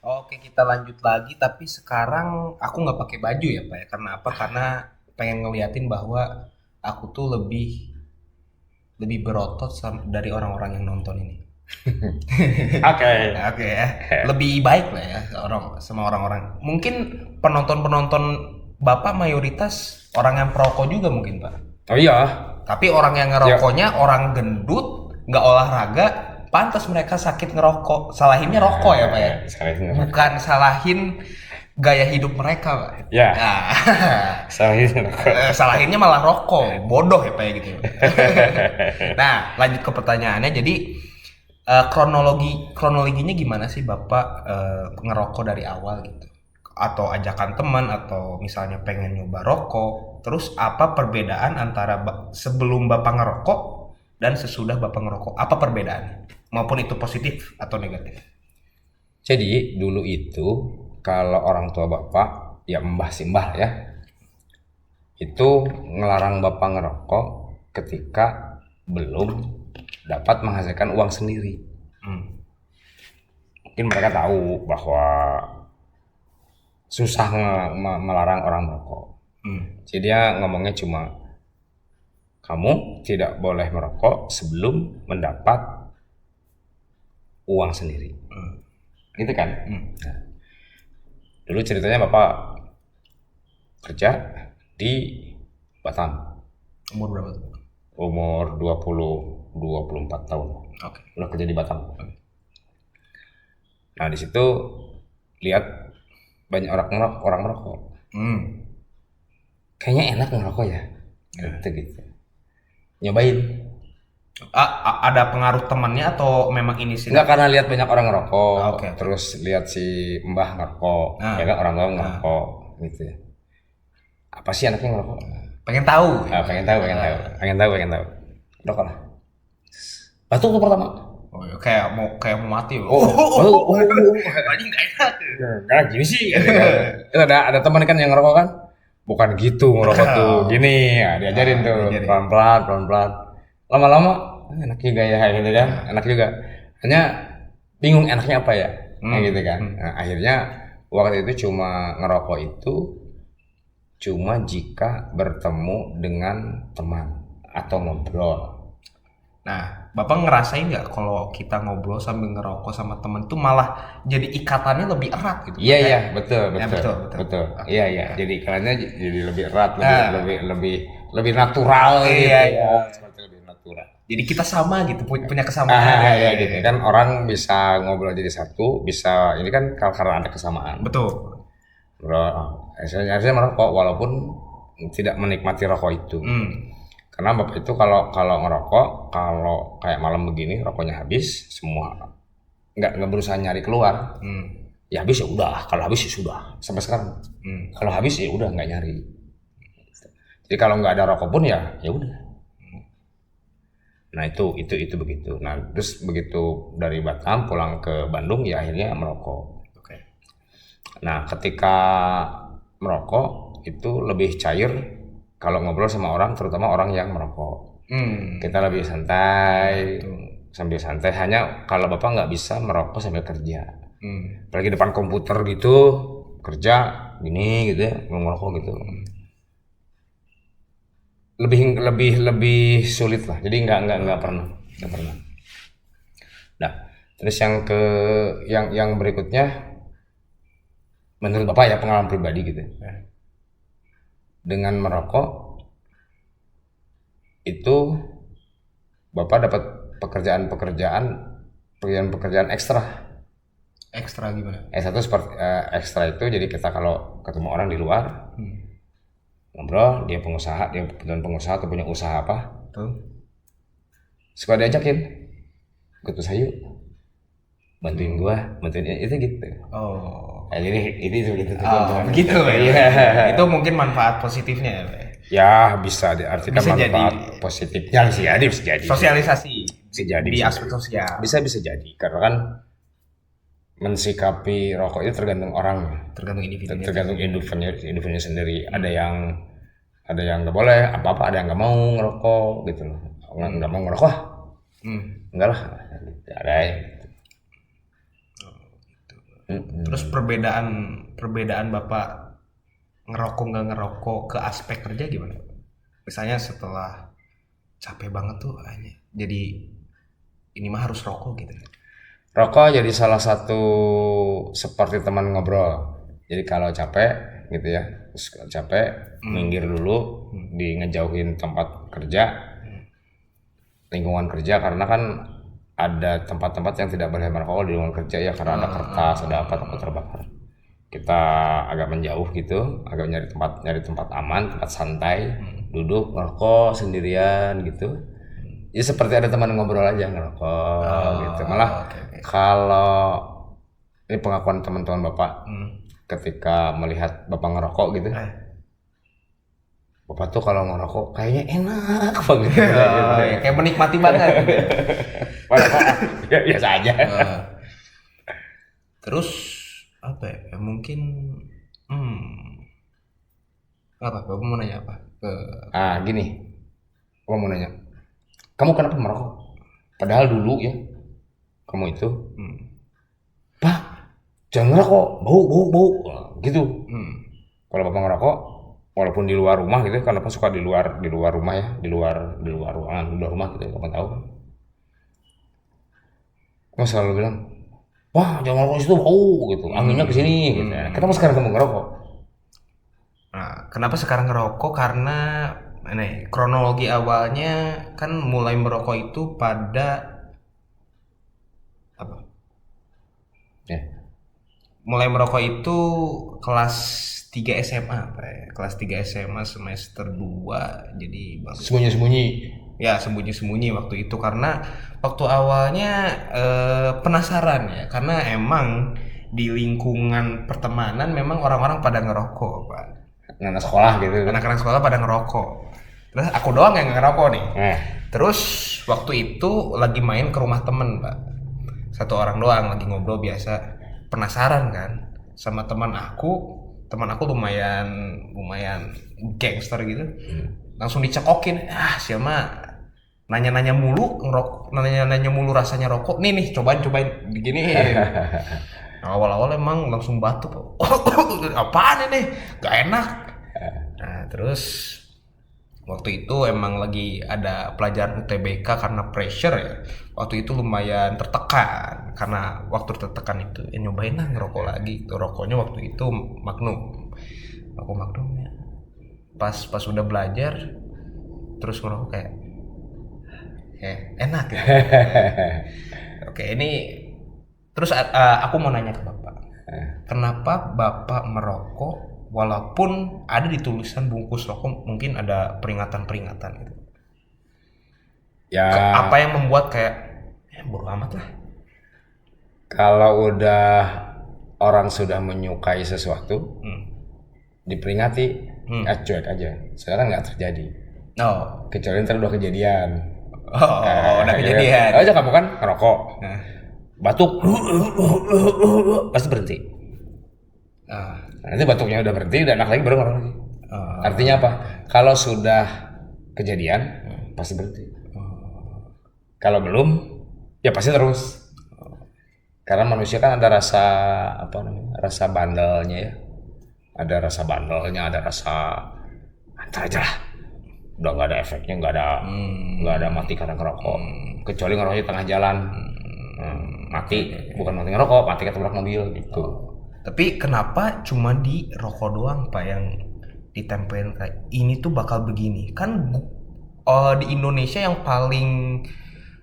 Oke, kita lanjut lagi. Tapi sekarang aku nggak pakai baju ya, Pak ya. Karena apa? Karena pengen ngeliatin bahwa aku tuh lebih lebih berotot dari orang-orang yang nonton ini. Oke. Oke ya, lebih baik lah ya sama orang-orang. Mungkin penonton-penonton Bapak mayoritas orang yang perokok juga mungkin Pak. Oh iya, Tapi orang yang ya. ngerokoknya orang gendut, nggak olahraga, pantas mereka sakit ngerokok. Salahinnya rokok ya Pak ya, Sekali ini rokok. bukan salahin gaya hidup mereka Pak. Ya, Nah, sekali ini rokok. salahinnya malah rokok, bodoh ya Pak ya gitu. Nah, lanjut ke pertanyaannya. Jadi kronologinya gimana sih Bapak ngerokok dari awal gitu? Atau ajakan teman atau misalnya pengen nyoba rokok. Terus apa perbedaan antara sebelum Bapak ngerokok dan sesudah Bapak ngerokok? Apa perbedaannya? Maupun itu positif atau negatif? Jadi dulu itu kalau orang tua bapak, ya mbah si mbah ya, itu ngelarang bapak ngerokok ketika belum dapat menghasilkan uang sendiri. Hmm. Mungkin mereka tahu bahwa susah melarang orang merokok. Jadi dia ngomongnya cuma kamu tidak boleh merokok sebelum mendapat uang sendiri. Gitu kan? Nah, dulu ceritanya bapak kerja di Batam, Umur berapa tuh? umur 24 tahun. Oke. Udah kerja di Batam. Nah, di situ lihat banyak orang merokok. Hmm. Kayaknya enak ngerokok ya. Gitu. Nyobain. Ada pengaruh temannya atau memang ini sih? Enggak, karena lihat banyak orang ngerokok, Oke, oke. terus lihat si Mbah ngerokok, Nah, ya kan orang tua nah, ngerokok gitu ya. Apa sih anaknya ngerokok? pengen tahu. Ah, pengen tahu. Rokok lah. Batuk tuh pertama. Oh, ya, kayak mau mati. Tadi nggak enak. Karena gini sih. Itu ada teman kan yang ngerokok kan, bukan gitu ngerokok tuh, gini, ya, diajarin tuh Diajarin. pelan-pelan. Lama-lama enak juga ya gitu kan, enak juga. Hanya bingung enaknya apa ya, gitu kan. Nah, akhirnya waktu itu cuma ngerokok itu cuma jika bertemu dengan teman atau ngobrol. Nah, Bapak ngerasain nggak kalau kita ngobrol sambil ngerokok sama temen tuh malah jadi ikatannya lebih erat gitu? Iya iya, Ya, betul. Iya iya, jadi iklannya jadi lebih erat, Nah, lebih natural gitu iya, ya, iya. seperti lebih natural. Jadi kita sama gitu, punya kesamaan. Ya gitu kan, orang bisa ngobrol jadi satu, bisa ini kan karena ada kesamaan. Betul. Bro, saya merokok walaupun tidak menikmati rokok itu. Karena bapak itu kalau ngerokok, kalau kayak malam begini rokoknya habis semua, nggak berusaha nyari keluar. Ya habis ya udah, kalau habis ya sudah, sampai sekarang. Kalau habis ya udah nggak nyari. Jadi kalau nggak ada rokok pun ya udah. Nah itu begitu. Nah terus begitu dari Batam pulang ke Bandung ya akhirnya merokok. Oke. Nah ketika merokok itu lebih cair kalau ngobrol sama orang, terutama orang yang merokok. Kita lebih santai, sambil santai. Hanya kalau bapak nggak bisa merokok sambil kerja. Apalagi depan komputer gitu, kerja gini gitu ya, ngerokok gitu. Lebih sulit lah. Jadi nggak pernah. Nah, terus yang berikutnya menurut bapak ya pengalaman pribadi gitu. Dengan merokok itu bapak dapat pekerjaan ekstra. Ekstra gimana? Satu seperti ekstra itu jadi kita kalau ketemu orang di luar ngobrol, dia pengusaha atau punya usaha apa, Tuh. suka diajakin ikut usaha yuk, bantuin itu gitu. Oh. Nah, jadi itu gitu tuh. Begitu ya. Iya. Itu mungkin manfaat positifnya ya, Pak. Ya bisa diartikan Bisa jadi manfaat positifnya sih, jadi bisa jadi. sosialisasi Bisa jadi. di aspek sosial. Bisa jadi karena kan mensikapi rokok itu tergantung orang, Tergantung individunya. tergantung individunya sendiri. Ada yang nggak boleh apa-apa, ada yang nggak mau ngerokok gitu loh, nggak mau ngerokok, enggak lah, ada ya. Terus perbedaan Bapak ngerokok nggak ngerokok ke aspek kerja gimana? Misalnya setelah capek banget tuh kayaknya, jadi ini mah harus rokok gitu. Rokok jadi salah satu seperti teman ngobrol. Jadi kalau capek gitu ya, terus kalau capek minggir dulu, di ngejauhin tempat kerja, lingkungan kerja, karena kan ada tempat-tempat yang tidak boleh merokok di lingkungan kerja ya, karena ada kertas, ada apa takut terbakar. Kita agak menjauh gitu, agak nyari tempat aman, tempat santai, duduk ngerokok sendirian gitu. Ya seperti ada teman ngobrol aja ngerokok gitu. Malah kalau ini pengakuan teman-teman Bapak, ketika melihat Bapak ngerokok gitu, Bapak tuh kalau ngerokok kayaknya enak banget gitu. Kayak menikmati banget gitu. Ya biasa aja. Terus apa ya? Mungkin apa? Bapak mau nanya apa? Gini. Bapak mau nanya. Kamu kenapa merokok? Padahal dulu ya kamu itu, Pak, jangan ngerokok, bau, gitu. Kalau Bapak ngerokok, walaupun di luar rumah gitu, kan Bapak suka di luar rumah ya, di luar ruangan, di luar rumah gitu, Bapak tahu. Kamu selalu bilang, wah jangan ngerokok situ bau gitu, anginnya kesini gitu. Kenapa sekarang kamu ngerokok? Nah, kenapa sekarang ngerokok? Karena kronologi awalnya kan mulai merokok itu pada apa? Mulai merokok itu kelas 3 SMA, Pak. Kelas 3 SMA semester 2. Jadi sembunyi-sembunyi. Ya, sembunyi-sembunyi waktu itu karena waktu awalnya penasaran ya, karena emang di lingkungan pertemanan memang orang-orang pada ngerokok, Pak. Anak sekolah gitu. Anak-anak sekolah pada ngerokok. Terus aku doang yang ngerokok nih. Terus waktu itu lagi main ke rumah temen, Pak. Satu orang doang lagi ngobrol biasa. Penasaran kan sama teman aku lumayan gangster gitu. Langsung dicekokin. Siapa nanya-nanya mulu ngerokok, nanya-nanya mulu rasanya rokok. Nih cobain diginiin. Awal-awal emang langsung batuk. Apaan ini? Gak enak. Nah, terus waktu itu emang lagi ada pelajaran UTBK karena pressure ya. Waktu itu lumayan tertekan. Karena waktu tertekan itu nyobain lah ngerokok lagi. Tuh, rokoknya waktu itu Magnum. Rokok Magnumnya. Pas udah belajar terus ngerokok kayak enak gitu. Oke, ini terus aku mau nanya ke Bapak. Kenapa Bapak merokok walaupun ada di tulisan bungkus rokok mungkin ada peringatan gitu? Ya. Apa yang membuat kayak bodo amat lah? Kalau udah orang sudah menyukai sesuatu, diperingati, cuek aja. Sekarang nggak terjadi. Kecuali ntar udah kejadian. Udah kejadian. Aja kamu kan ngerokok, batuk, pasti berhenti. Nanti batuknya udah berhenti, udah enak lagi baru ngerokok lagi. Artinya apa? Kalau sudah kejadian, pasti berhenti. Kalau belum, ya pasti terus. Karena manusia kan ada rasa rasa bandelnya ya. Ada rasa bandelnya, ada rasa antar aja lah. Udah nggak ada efeknya, nggak ada mati karena ngerokok. Kecuali ngerokoknya tengah jalan, mati, bukan mati ngerokok, mati ketabrak mobil gitu. Tapi kenapa cuma di rokok doang Pak yang ditempelin kayak ini tuh bakal begini? Kan di Indonesia yang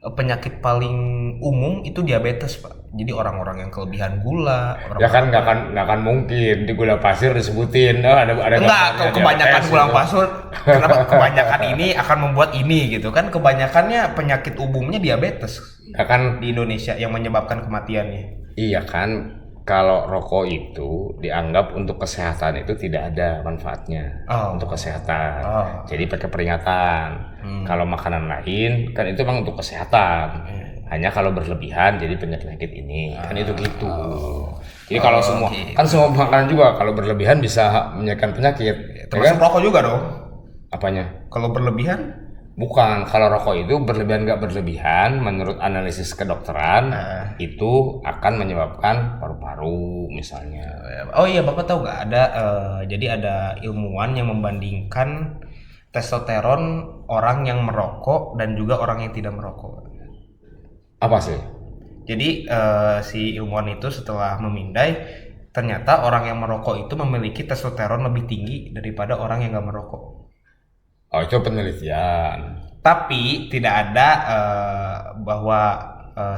penyakit paling umum itu diabetes Pak. Jadi orang-orang yang kelebihan gula. Ya kan nggak akan mungkin di gula pasir disebutin. Enggak, kebanyakan gula pasir. Kenapa kebanyakan ini akan membuat ini gitu kan? Kebanyakannya penyakit umumnya diabetes. Kan di Indonesia yang menyebabkan kematiannya. Iya kan. Kalau rokok itu dianggap untuk kesehatan itu tidak ada manfaatnya untuk kesehatan. Jadi pakai peringatan. Kalau makanan lain kan itu memang untuk kesehatan. Hanya kalau berlebihan jadi penyakit ini. Kan itu gitu. Jadi kalau semua makanan juga kalau berlebihan bisa menyebabkan penyakit. Termasuk rokok juga dong. Apanya? Kalau berlebihan? Bukan, kalau rokok itu berlebihan nggak berlebihan, menurut analisis kedokteran itu akan menyebabkan paru-paru misalnya. Oh iya, Bapak tahu nggak ada jadi ada ilmuwan yang membandingkan testosteron orang yang merokok dan juga orang yang tidak merokok. Apa sih? Jadi si ilmuwan itu setelah memindai, ternyata orang yang merokok itu memiliki testosteron lebih tinggi daripada orang yang nggak merokok. Oh, itu penelitian. Tapi tidak ada bahwa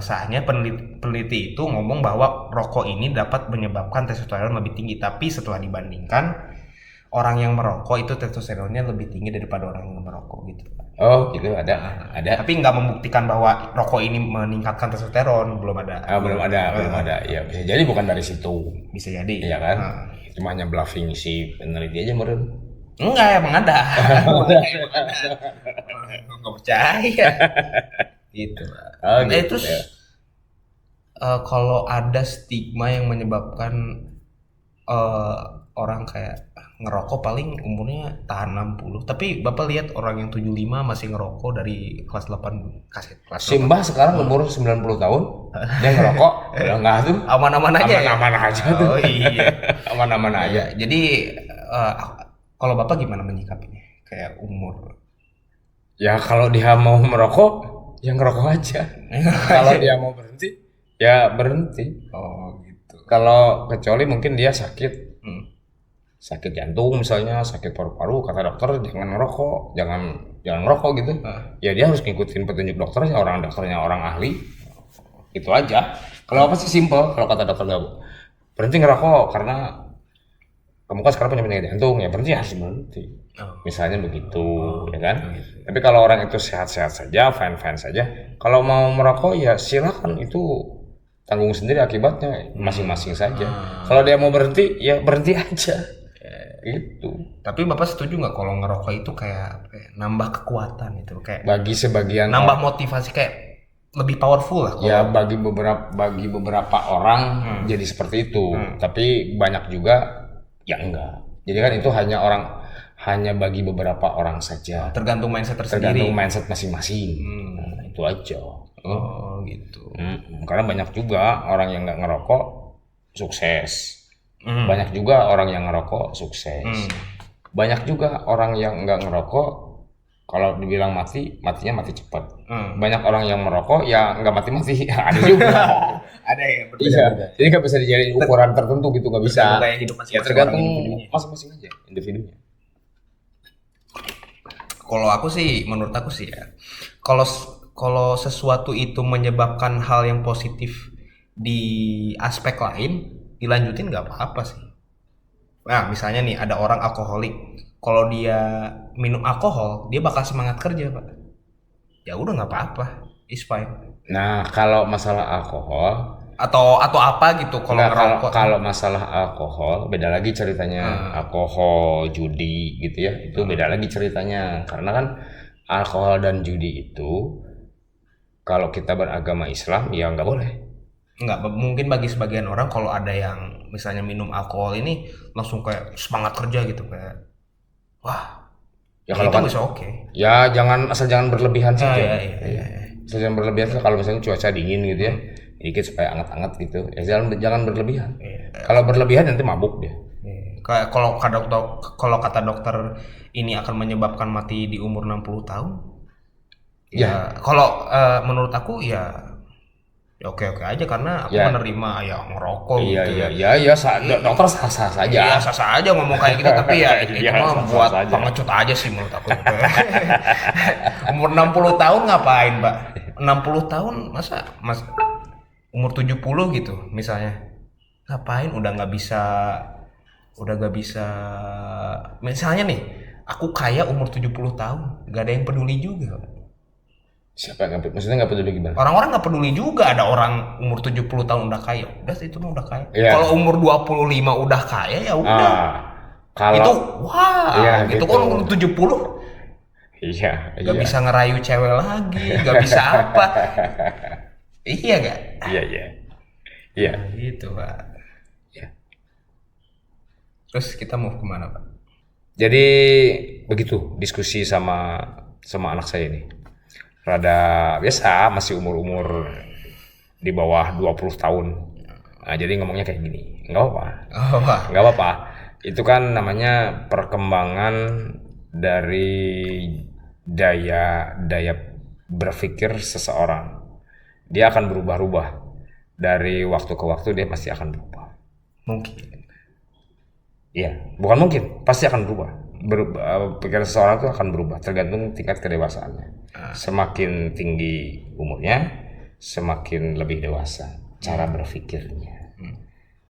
sahnya peneliti itu ngomong bahwa rokok ini dapat menyebabkan testosteron lebih tinggi. Tapi setelah dibandingkan, orang yang merokok itu testosteronnya lebih tinggi daripada orang yang merokok gitu. Oh, gitu ada. Tapi nggak membuktikan bahwa rokok ini meningkatkan testosteron, belum ada. Belum ada. Ya bisa jadi bukan dari situ. Bisa jadi. Iya kan? Cuma hanya bluffing si peneliti aja meren. Enggak, emang ada. Nggak percaya. Gitu. Gitu, Terus kalau ada stigma yang menyebabkan orang kayak ngerokok paling umurnya tahan 60. Tapi Bapak lihat orang yang 75 masih ngerokok dari kelas 8 kelas Simbah sekarang umur 90 tahun, dia ngerokok, udah nggak tuh. Aman-aman aja. Aman-aman aja tuh. Oh iya. Aman-aman aja. Jadi kalau Bapak gimana menyikapinya? Kayak umur. Ya kalau dia mau merokok, ya ngerokok aja. Kalau dia mau berhenti, ya berhenti. Oh gitu. Kalau kecuali mungkin dia sakit, sakit jantung misalnya, sakit paru-paru, kata dokter jangan ngerokok, jangan ngerokok gitu. Ya dia harus ngikutin petunjuk dokternya, dokternya orang ahli. Itu aja. Kalau apa sih simple, kalau kata dokter nggak berhenti ngerokok karena kamu kan sekarang punya penyakit jantung, ya berhenti harus berhenti. Misalnya begitu, ya kan? Tapi kalau orang itu sehat-sehat saja, fine-fine saja. Kalau mau merokok ya silakan, itu tanggung sendiri akibatnya masing-masing saja. Kalau dia mau berhenti, ya berhenti aja. Gitu. Tapi Bapak setuju nggak kalau ngerokok itu kayak nambah kekuatan itu, kayak bagi sebagian nambah motivasi, kayak lebih powerful lah. Ya bagi beberapa orang jadi seperti itu. Tapi banyak juga ya enggak. Jadi kan itu hanya bagi beberapa orang saja. Tergantung mindset tersendiri. Tergantung mindset masing-masing. Nah, itu aja. Oh gitu. Karena banyak juga orang yang nggak ngerokok sukses. Banyak juga orang yang ngerokok sukses. Banyak juga orang yang nggak ngerokok, kalau dibilang matinya mati cepat. Banyak orang yang merokok ya nggak mati. Ada juga. Ada ya, Iya. Jadi nggak bisa dijadiin ukuran tertentu gitu, nggak bisa. Ya tergantung masing-masing aja individunya. Kalau aku sih, menurut aku sih ya, kalau sesuatu itu menyebabkan hal yang positif di aspek lain, dilanjutin nggak apa-apa sih. Nah, misalnya nih ada orang alkoholik, kalau dia minum alkohol, dia bakal semangat kerja, Pak. Ya udah nggak apa-apa, it's fine. Nah, kalau masalah alkohol atau apa gitu, kalau ngerokok. Kalau masalah alkohol beda lagi ceritanya. Alkohol, judi gitu ya, itu beda lagi ceritanya. Karena kan alkohol dan judi itu kalau kita beragama Islam ya nggak boleh. Nggak, mungkin bagi sebagian orang kalau ada yang misalnya minum alkohol ini langsung kayak semangat kerja gitu, kayak wah ya kalau itu bisa oke. Ya jangan berlebihan saja. Iya. Jangan berlebihan kalau misalnya cuaca dingin gitu ya, dikit supaya anget-anget gitu. Ya jangan berlebihan. Kalau berlebihan nanti mabuk dia. Kayak kalau kata dokter ini akan menyebabkan mati di umur 60 tahun. Ya kalau menurut aku ya oke aja, karena aku menerima ya ngerokok gitu. Iya, dokter sah-sah saja. Iya, sah-sah aja ngomong kayak gitu, tapi ya itu mah buat pengecut aja sih menurut aku. Umur 60 tahun ngapain, Pak? 60 tahun masa umur 70 gitu misalnya. Ngapain, udah nggak bisa misalnya nih, aku kaya umur 70 tahun, nggak ada yang peduli juga. Siapa yang maksudnya nggak peduli gimana? Orang-orang nggak peduli juga, ada orang umur 70 tahun udah kaya, udah itu mah udah kaya. Kalau umur 25 udah kaya ya udah. Kalau itu gitu kan umur 70. Iya. Gak bisa ngerayu cewek lagi, gak bisa apa. Iya gak? Iya. Gitu, Pak. Ya. Terus kita mau kemana, Pak? Jadi begitu diskusi sama sama anak saya ini. Rada biasa, masih umur-umur di bawah 20 tahun. Nah, jadi ngomongnya kayak gini. Nggak apa-apa. Oh, wah. Nggak apa-apa. Itu kan namanya perkembangan dari daya berpikir seseorang. Dia akan berubah-ubah. Dari waktu ke waktu dia pasti akan berubah. Mungkin. Iya, bukan mungkin, pasti akan berubah. Pikiran seseorang itu akan berubah tergantung tingkat kedewasaannya. Semakin tinggi umurnya, semakin lebih dewasa cara berpikirnya.